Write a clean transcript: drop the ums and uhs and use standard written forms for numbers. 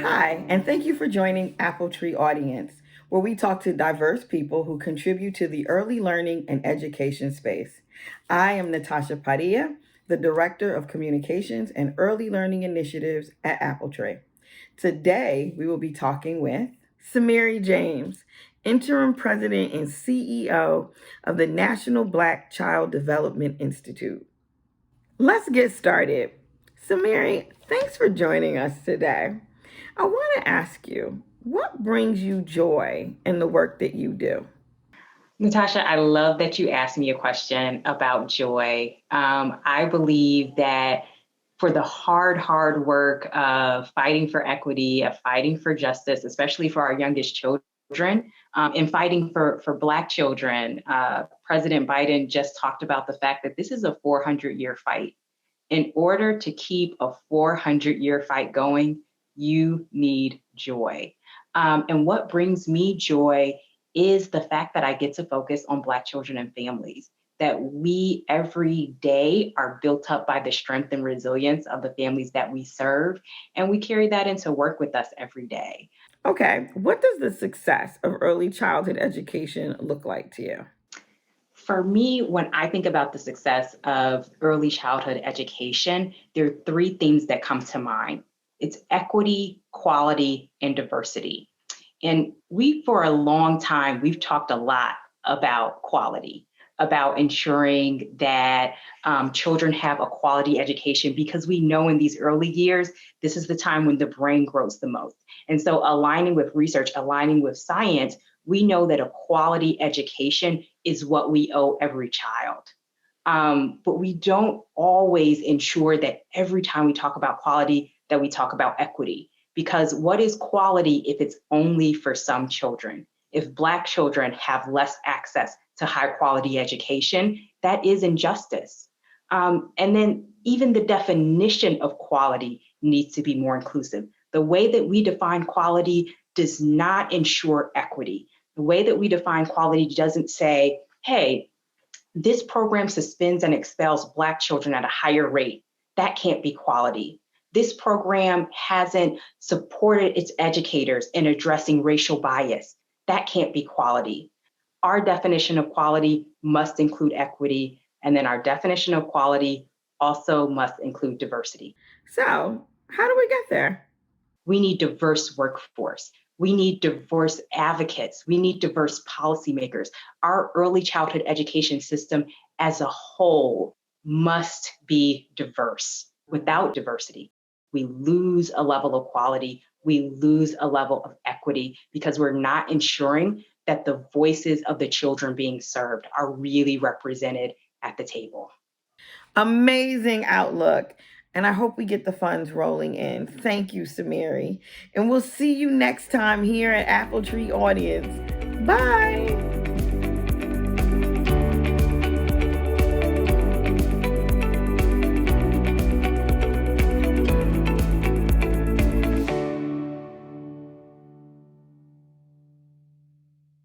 Hi, and thank you for joining AppleTree Audience, where we talk to diverse people who contribute to the early learning and education space. I am Natasha Padilla, the Director of Communications and Early Learning Initiatives at AppleTree. Today, we will be talking with Cemerè James, Interim President and CEO of the National Black Child Development Institute. Let's get started. Cemerè, thanks for joining us today. I want to ask you, what brings you joy in the work that you do? Natasha, I love that you asked me a question about joy. I believe that for the hard work of fighting for equity, of fighting for justice, especially for our youngest children, and fighting for Black children, President Biden just talked about the fact that this is a 400-year fight. In order to keep a 400-year fight going, you need joy. And what brings me joy is the fact that I get to focus on Black children and families, that we every day are built up by the strength and resilience of the families that we serve, and we carry that into work with us every day. Okay, what does the success of early childhood education look like to you? For me, when I think about the success of early childhood education, there are three things that come to mind. It's equity, quality, and diversity. And for a long time, we've talked a lot about quality, about ensuring that children have a quality education, because we know in these early years, this is the time when the brain grows the most. And so aligning with research, aligning with science, we know that a quality education is what we owe every child. But we don't always ensure that every time we talk about quality, that we talk about equity. Because what is quality if it's only for some children? If Black children have less access to high quality education, that is injustice. And then even the definition of quality needs to be more inclusive. The way that we define quality does not ensure equity. The way that we define quality doesn't say, hey, this program suspends and expels Black children at a higher rate. That can't be quality. This program hasn't supported its educators in addressing racial bias. That can't be quality. Our definition of quality must include equity, and then our definition of quality also must include diversity. So, how do we get there? We need diverse workforce. We need diverse advocates. We need diverse policymakers. Our early childhood education system as a whole must be diverse. Without diversity, we lose a level of quality. We lose a level of equity because we're not ensuring that the voices of the children being served are really represented at the table. Amazing outlook. And I hope we get the funds rolling in. Thank you, Cemerè. And we'll see you next time here at AppleTree Audience. Bye.